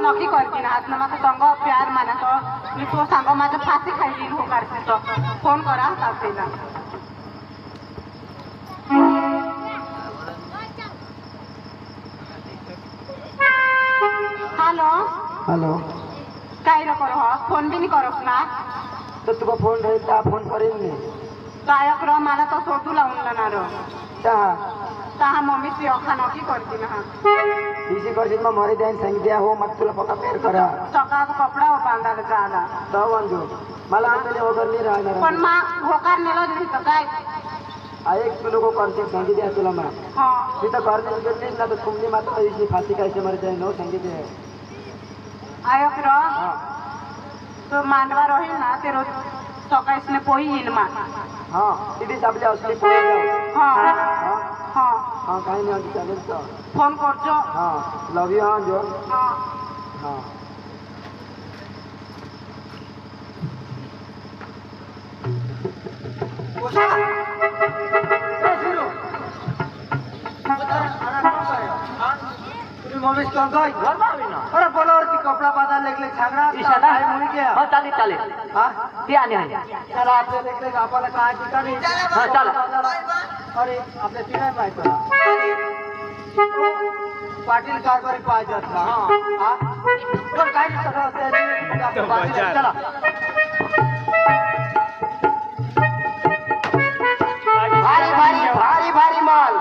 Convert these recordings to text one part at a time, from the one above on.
नक्की करतीन आज ना माझं संग प्यार मानतो मी तो सांग माझं फाशी खायची हो करते तो फोन करा तातेला हॅलो हेलो काय नको हो फोन बी नाही करत ना तो तुका फोन राहील त्या फोन करेल मी गायक र मला तो सोटू लावून जाणार तहा मम्मीची अखा नक्की करतीन हा इसी करशील मग मरे द्यायला सांगितल्या हो मग तुला पक्का पेर करा सकाळ कपडा बांधायला जायला तो बांधू मला आपल्याला वगैरे नाही राहणार पण मा होकार नेलं नाही तर काय एक तू लोक करते सांगितल्या तुला मग हा तिथं करते गेलीस ना तर तुमची मात्र इथली फाशी खायची मरे जाईल नो सांगितले आयक र तो मांडवा राहील ना ते रोज सकाळीसने पोही येईल मा हा तिथेच आपली असली पोहे जाऊ हा हा हा हा काही नाही चालेल तर फोन करजो हा लव यू हा जो हा हा मम्मी कंगाई अरे बोलावरती कपडा बाजार लेगले छागडा इशारा काय मुली क्या हो चालेल चालेल हा ते आले आहे चला आपल्या लेगले आपल्याला काय ठिकाणी हा चला अरे आपल्या तिला पाहिजे पाटील कारभारी पाहिजे असला हा पण काय सगळं असते चला भारी भारी भारी भारी माल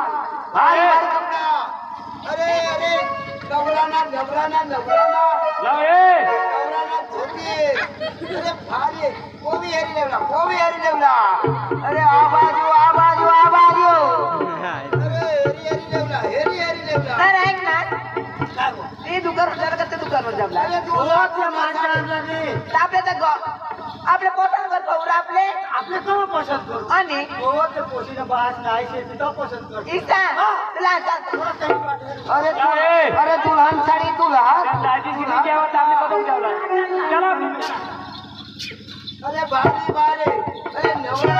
भारी भारी कपडा अरे अरे घबराना घबराना घबराना घबराना धोती अरे भारी वो भी हेरी लेवला अरे आबाजू अरे हेरी लेवला तर ऐक ना ते दुकान जरा ते दुकानवर जमला अरे तू आपल्या आपल्या पोटावर पाहू आपले आपले कम पसंत करू आणि हो ते पोशीने बास नाही शेती तो पसंत कर इसा तुला अरे दुल्हन साडी अरे भारी भारी अरे नवरा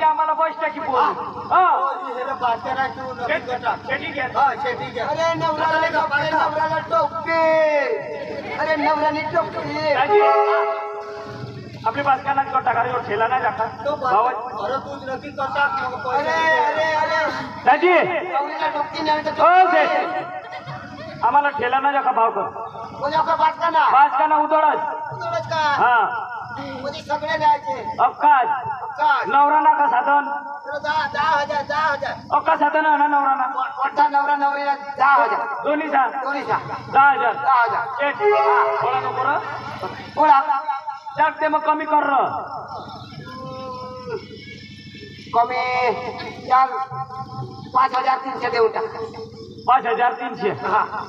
आम्हाला बस टाकी अरे नवऱ्याला टोपे अरे नवऱ्याने टोपे आपली बासकाना टाका ठेला नाही टाका अरे अरे अरे दाजी नवऱ्याला टोपी नाही हो सेठ आम्हाला ठेला ना का भाव कर बासकाना उदळच हा सगळे द्यायचे अक्काच नवरा ना का साधन 10,000 अक्का साधन ना नवरा ना मोठा नवरा नवरीला 10,000 दोन्ही सा दोन्ही सा 10,000 बोला नको रे बोला टाक ते मग कमी कर र कमी चाल 5,300 देऊन टाक 5,300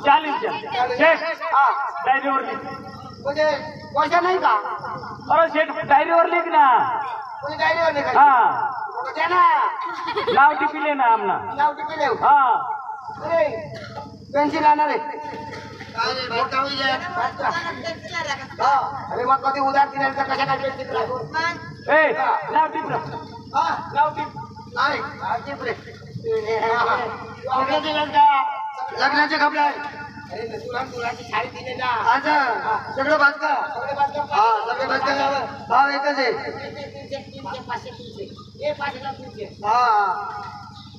40 हा डायरीवर लिख म्हणजे पैसा नाही का अरे शेठ डायरीवर लिख ना म्हणजे डायरीवर लिखायचं हा दे ना नाव टिपिले ना आमना नाव टिपी देऊ हा अरे पेन्सिल आणणार आहे अरे मग कधी उधार दिल्यानंतर कशा काय पेन्सिल लागू ए नाव टिप र हा नाव टिप नाही टिप रे लग्नाचे कपडे अरे तुलाची साडी दिले ना अच्छा सगळं बाजका हा सगळे बाजका भाव एकच आहे हा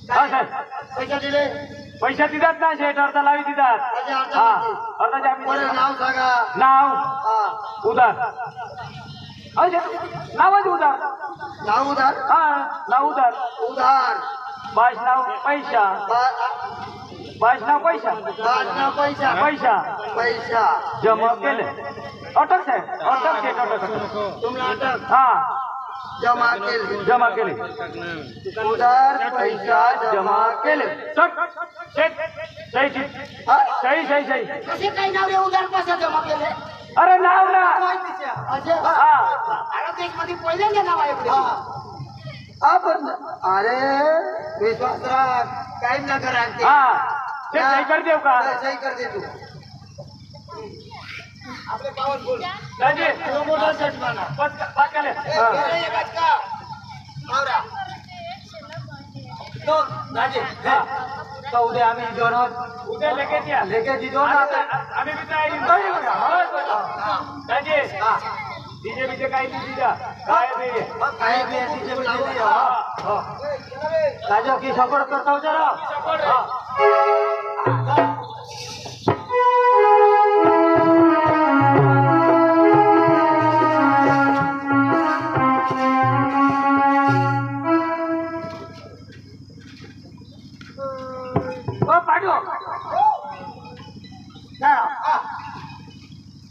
पैसा दिले पैसा दितात ना शेठ अर्धा लावी दितात हा अर्धाच्या आम्ही नाव सांगा नाव हा उधार नावच उधार नाव उधार हा नाव उधार उधार बाश नाव पैसा बाश नाव पैसा नाव पैसा पैसा पैसा जमा केले अटक साहेब अटक शेठ अटक तुम्हाला अटक हा जमा केले जमा केले उधार पैसा जमा केले चट शेठ सही सही सही सही कसे काही नाव रे उधार पैसा जमा केले अरे नाव ना हा मध्ये पहिल्यांदा नाव आहे आपण अरे विश्वासराव काही ना करा हा ते सही कर देव का सही कर दे तू आपले पावन बोल दाजी तो मोठा सेट माना बस केले ये बचका आवरा तो दाजी तर उद्या आम्ही दोन उद्या लगेच या लेके दोन आम्ही बी तयारी डीजे बीजे काही नाही दिला काय नाही काही राजा की सपोर्ट करता हो जरा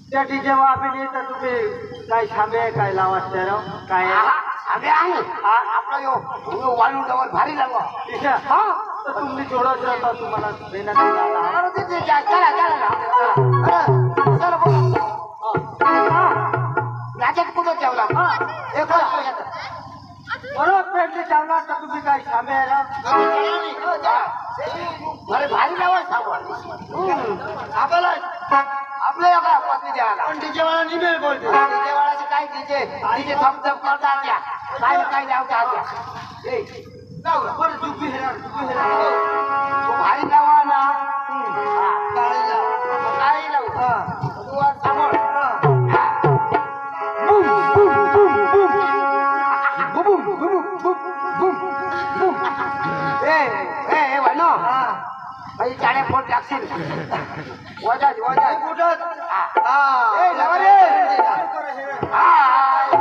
त्या डीजे वापी तर तुम्ही काय थांबे काय लावा त्याला काय आम्ही आहे आपला यो वाळू डबल भारी लागला तर तुम्ही जोडत राहता तुम्हाला देण्यात आला चला चला राजात कुठं ठेवला बरोबर पेटली चावला तर तुम्ही काय थांबे भारी लावा सांगू आपल्याला आपल्या एका पत्नी द्यायला पण डीजे वाला निमेल बोलतो डीजे वाळाचे काय डीजे डीजे थप करतात त्या काय लावतात बरं चुकी भारी लावा ना काळीला काय लावू तू आज समोर भाई चाळे फोन टाकशील वजा कुठं ए लावा रे हाय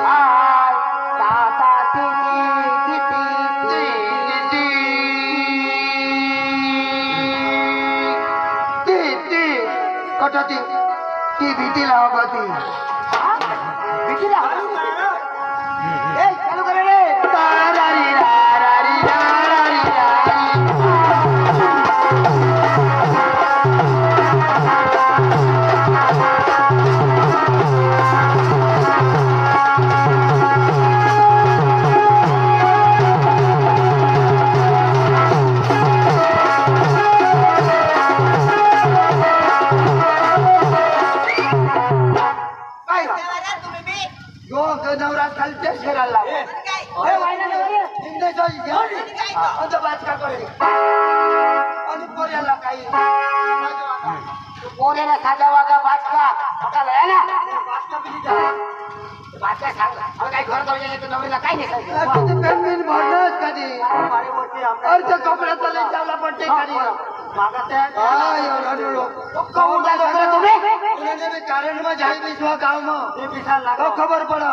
हाय ताता ती कटती ती भीती लावती भीती लावा ए चालू करे रे तारारी रारारी रारारी नवरा खालच्या शेराला पोऱ्याला साधा वागा बाचका ना बाचका सांगला काही घर जाऊ तर नवरीला काय नाही कधी अर्ज कपड्याचा लई चावला पडते कधी कारण में जाई बिस्वा गाँव में तो खबर पड़ा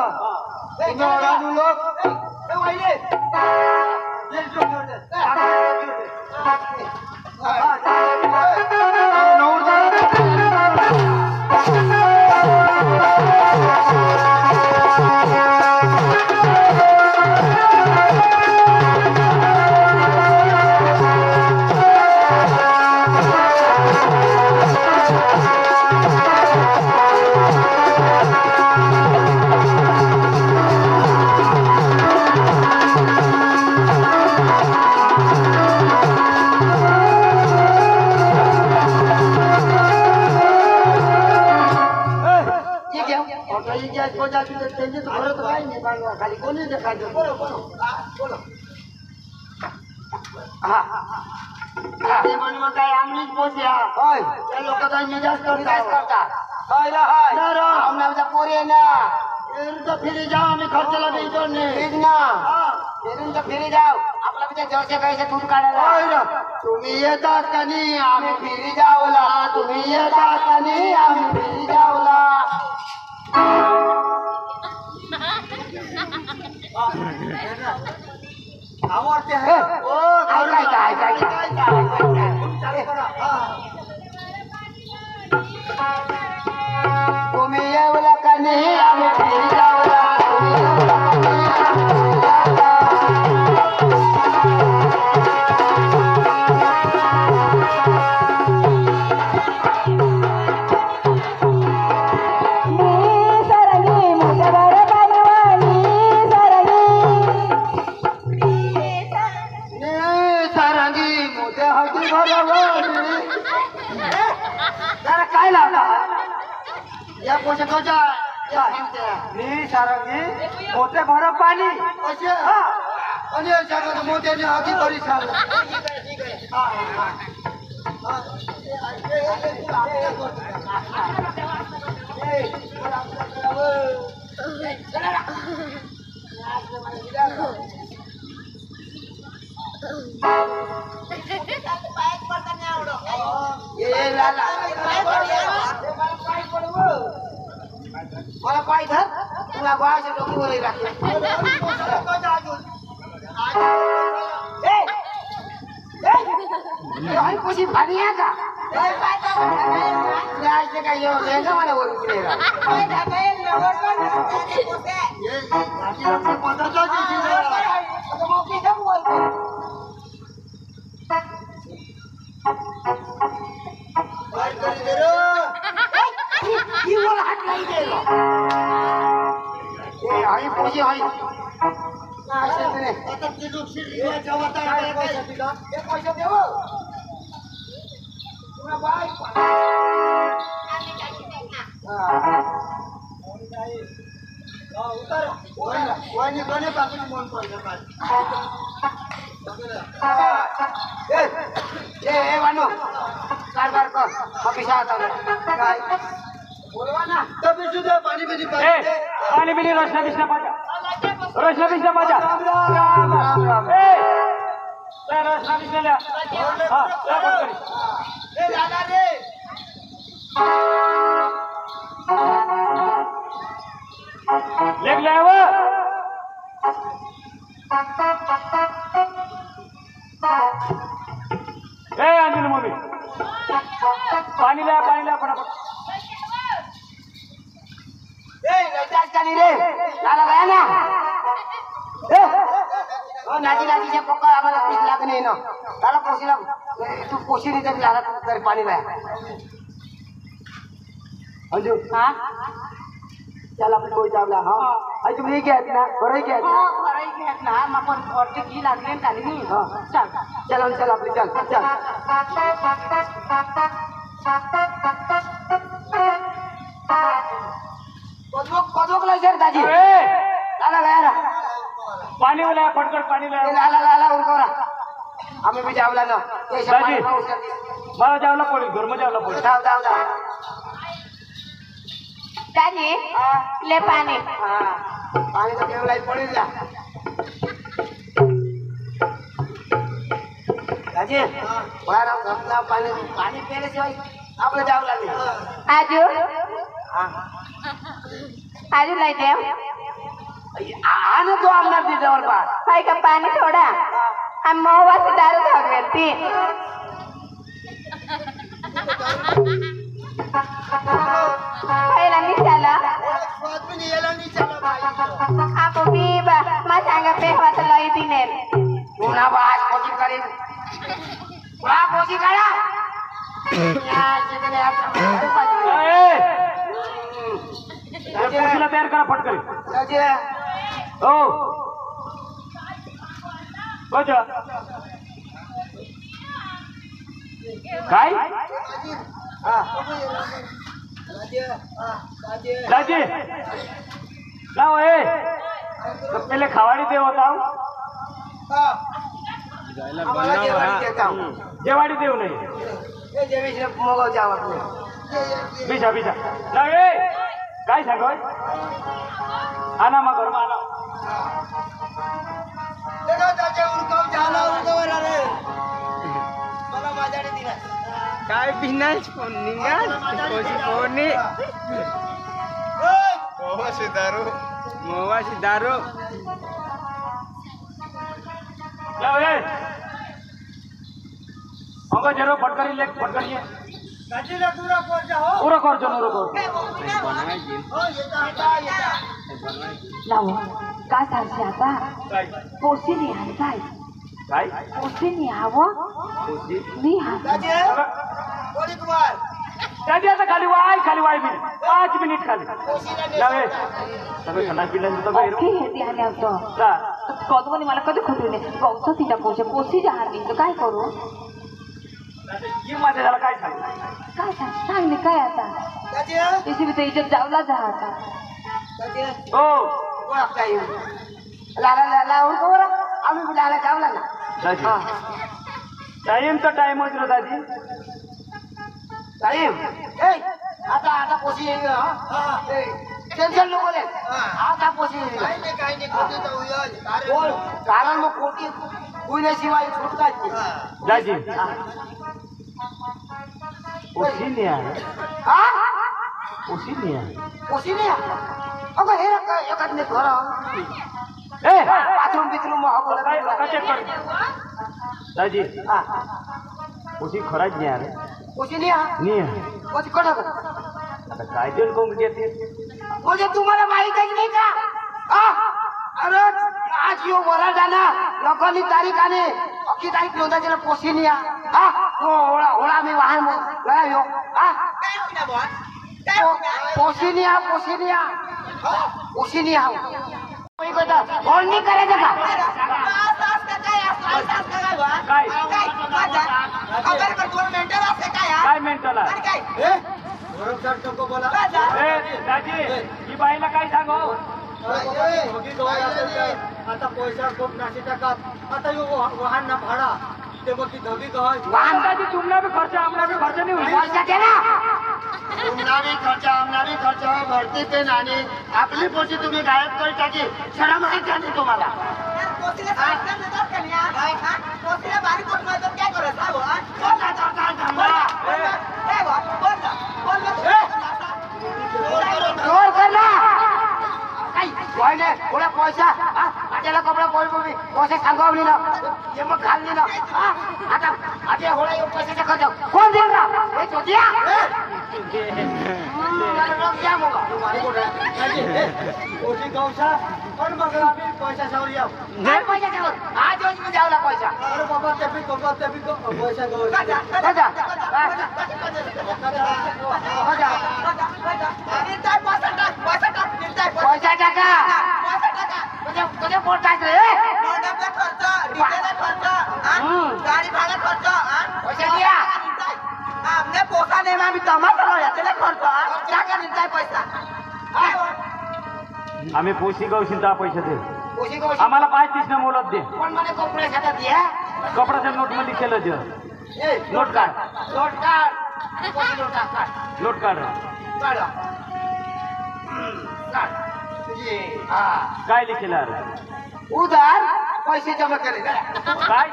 लोग खाली कोणी देखायचं काय आमनीच पोचल्या होय त्या लोकांचा निजास करतात होय आमनाचा पोरी आहे ना फिरी जाओ आम्ही खर्चाला द्यायचो ठीक ना फिरून तर फिरी जाव आपला तिथे जवळचे पैसे दूध काढायला तुम्ही येतात का नाही आम्ही फिरी जावला तुम्ही येतात का नाही आम्ही फिरी जावला आवडते तुम्ही येवला का नाही आम्ही फिरी जावला काय लावला या पोषकाच्या मी सारंगी होते भर पाणी आणि जगात मोठ्याने आधी बरी चाललं मला पाय धर तुला बाळाच्या डोकीवर राखले कशी भारी आहे का आज काय लेंगा मला वर उचले हात नाही गेलो आई पोजी आई पैसा देऊ तुला बाय वानो कारभार कर ऑफिसा आता काय बोलवा ना तभी सुद्धा पाणी बिनी पाणी बिनी रचना बिसना पाजा रचना बिसना पाजा राम राम राम रचना बिसना लिया हाँ क्या बात करी ए दादा रे लेक लिया वो अंजलि मम्मी पानी लिया फटाफट रे लाला गया ना नाची नाची पक्का आम्हाला पीस लागत नाही ना त्याला पोशीला तू पोशी नाही तरी लाला तरी पाणी नाही अंजू हा चल आपण कोई चावला हा आई तुम्ही क्या ना बरं क्या हो खरंय घेतला मग पण वरती घी लागले खाली नाही चल चल आपली चल कदोक लय दाजी लाला गया ना पानी वाला फटकट पानी लाया लाला लाला उरकवरा आम्ही बी जावला ना दाजी मला जावला पडेल घर मध्ये जावला पडेल जाऊ जाऊ जाऊ दादी ले पाणी पाणी तर देवला पडेल ना दाजी बरं घरला पाणी पाणी प्यायल्याशिवाय आपलं जावं लागेल आजू आजू लय देव आना तो आमदार तिच्यावर पास हाय का पाणी थोडा आम्ही मोवाची दारू थांबवेल ती पहिला निघाला आपण मी मा सांगा पेहवात लय दिनेल पुन्हा बाज कोची करीन पुन्हा कोची करा पोशीला तयार करा फटकरी हो कोचा काय दाजी लाव तो पहले खवाड़ी दे बताओ जेवाड़ी देव नहीं मग जावं बिछा बिछा लाव काय सांगोय आना मग घर आना काय बिनाच फोन निघाल कोशी फोन मोवाशी दारू लाव अंग जरो फटकरी लेक फटकरी उरा करजो उरा लाव काय सांगते आता काय पोशीने आणताय काय पोशीने हवं मी दादी आता खाली वाय मी 5 मिनिट खाली लावे सगळे खाना पिल्लांचं तर बाहेर ओके हे ती आल्या होतं कदवनी मला कधी खोटवले गौसा तिच्या पोशी जहार निघतो काय करू ये माझ्या झाला काय सांग काय सांग मी काय आता त्याची बी इज्जत जावला जा आता हो लाला लाला उरकवरा आम्ही बुलायला जावला ना दाजी टाइमचा टाइम होत ना दाजी टाइम आता आता पोशी येईल टेन्शन नको रे आता पोशी येईल बोल कारण मग खोटी होईल्याशिवाय सुटकायची दाजी पोशी नाही आहे पोशी नाही आहे पोशी नाही अगं हे एखाद घर ए बाथरूम बिथरूम काय चेक कर दाजी पोशी खराच नाही आहे पोशी नाही नाही आहे पोशी कडक आता काय देऊन कोण घेते म्हणजे तुम्हाला माहितच नाही का अरे आज यो वराडा ना लोकांनी तारीख आले अख्खी तारीख नोंदायला पोशी नाही होळा होळा मी वाहन गया यो पोशी नाही पोशी नाही फोन नाही करायचं का काय काय मेंटल आहे ए दाजी ही बाईला काय सांगू आता पैसा खूप नाशी टाकात आता वाहन ना भाडा ते मग ती धगी कहय वाहन दाजी तुमना भी खर्च आमना भी खर्च नहीं हुई पैसा दे ना तुमना भी खर्च आमना भी खर्च भरती पे नानी आपली पोशी तुम्ही गायब करी टाकी शरम आहे का नाही तुम्हाला जोर कर ना काही थोडा पैसा माझ्याला कपडा पैसे सांगावली ना हे मग घालली ना आता आता होळा येऊ पैशाचा खर्च कोण देईल ना हे चोटिया द्या मग पोशी गौशा पण मग आम्ही पैसा सावरी आहो काय पैसा द्यावं आज रोज मी द्यावला पैसा अरे बाबा ते भी पैसा गौशा राजा पैसा टाका तुझे पोट टाकले पैसा द्या पोसा नाही आम्ही तमाशा लावूया त्याला खर्च टाका निर्णय पैसा आम्ही पोशी गवशील पैसे दे पोशी गौशी आम्हाला 5-30 न मोलत दे पण मला कपडे खातात द्या कपड्याच्या नोट मध्ये केलं जे नोट काढ नोट काढ पोशी नोट काढ नोट काढ काढ काढ ये हा काय लिखेल अरे उधार पैसे जमा करे काय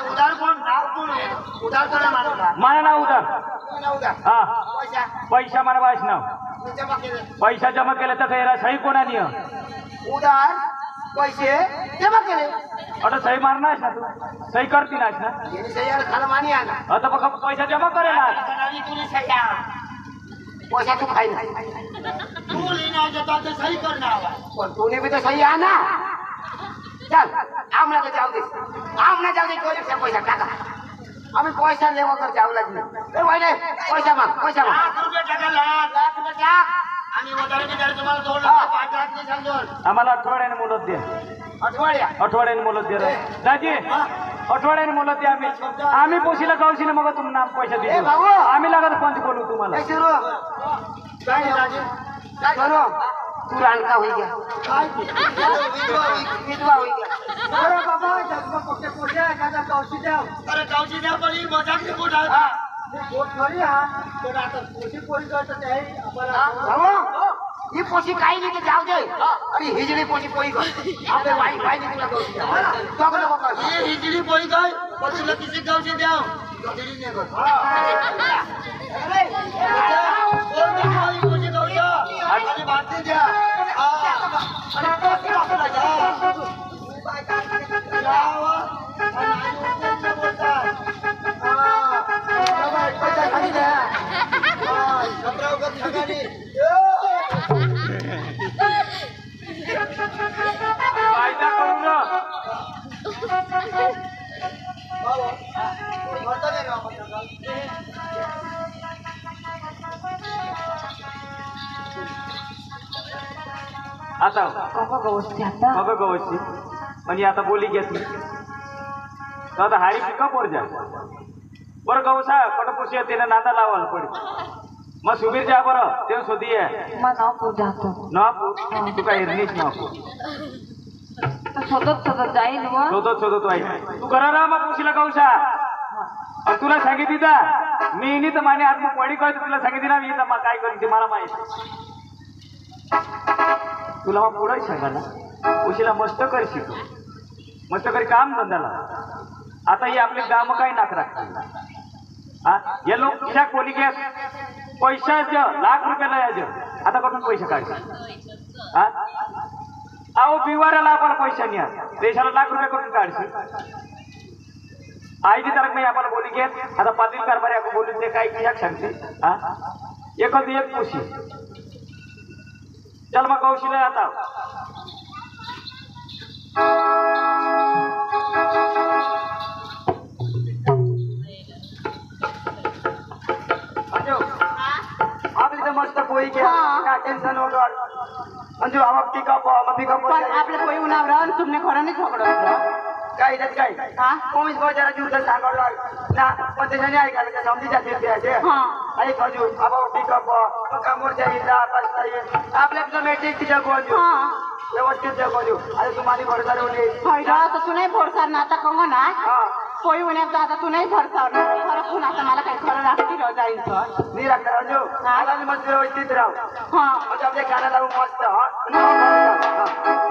उधार कोण नाव कोण उधार कोण मानला माना ना उधार उधार हा पैसा पैसा मला वाच ना जमा केले पैसा जमा केला तर काही सही कोणानी उधार पैसे जमा केले आता सही मारणार ना तू सही करती नाच ना यांनी सह्यार खाला मानी आला आता बघा पैसा जमा करेल बनावी तुने सह्या पैसा तू खाई नाही तू लेना जाता तो सही करना हवा पण तूने भी तो सही आना चल आमना तो जाऊ दे कोई पैसा टाका आम्ही पैसा लेवा कर जाऊ लागली ए वहिने पैसा माग लाख रुपये टाका लाख रुपये टाक आणि वधारे बिधारे तुम्हाला 2 लाख 5 लाख नाही समजून आम्हाला आठवड्याने मुलत दे आठवड्याने मुलत दे रे दाजी आठवड्याने मुलत दे आम्ही पोशीला गवशीला मग तुम्ही नाम पैसा ए दे भाऊ आम्ही लागत कोणती बोलू तुम्हाला काय सुरू काय राजे काय करू तू रानका होई गया काय विधवा होई गया अरे बाबा जन्म पक्के पोसे एखादा कौशी द्या अरे कौशी द्या पण ही मजाक नाही कुठं पोट थोडी हा पण आता पोशी पोरी करत आहे आम्हाला भाऊ ही पोशी काही नाही जाऊ दे अरे हिजडी पोशी पोई कर आपले वाई वाई नाही तुला कौशी द्या तो नको कर ये हिजडी पोरी काय पण तुला किती कौशी द्या हिजडी नाही कर पोशी कौशा आणि बातमी द्या अरे पोशी वापस जा पैसा खाली द्या कायदा करू ना आता मग गवसची म्हणजे आता बोली घेतली तर आता हारी पिका पोर जा बरं गवसा कटपुशी तिने नादा लावायला पडेल मग सुबीर जा बरं ते शोधी आहे मग नाव पूजा ना तू काय हिरणीच ना तर शोधत जाईल व शोधत आहे तू करा ना मग उशीला कौशा आणि तुला सांगितली का मी तर माने आत्म पडी काय तुला सांगितली ना मी मग काय करीन ते मला माहिती तुला मग पुढे सांगा ना उशीला मस्त कर शिकू मस्त करी काम धंदाला आता ही आपले काम काय नाक राखतील हा या लोक तुझ्या कोणी घेत पैशाचं लाख रुपयाला यायचं आता कुठून पैसे काढशील हा अहो बिवाराला आपण पैसा नाही देशाला लाख रुपये करून काढशील आईची तरक नाही आपण बोली घेत आता पाटील कारभारी आपण बोलून ते काय किया सांगते हा एकच एक खुशी चल मग कौशीला आता आपली तर मस्त पोळी घ्या काय टेन्शन होतो म्हणजे पिकअप पण आपले कोई उन्हावर तुमने खरं नाही झगडत काय त्यात काय हा कोणीच बजारा दिवस सांगावं ना पण त्याच्याने ऐकायला समजी जाते त्याचे हा ऐक हजू आबा पिकअप कामोरच्या इला पाचता आपल्या मेट्रिक तिच्या गोजू हा व्यवस्थित जगवू अरे तुम्हाला भरोसा होते फायदा आता तू नाही भरसार ना आता कंग ना हा कोई उन्हाचा आता तू नाही भरसार खरं कोण आता मला काही खरं लागते जाईल तर मी लागणार हजू मला मस्त व्यवस्थित राहू हा म्हणजे आपल्या कानाला मस्त हा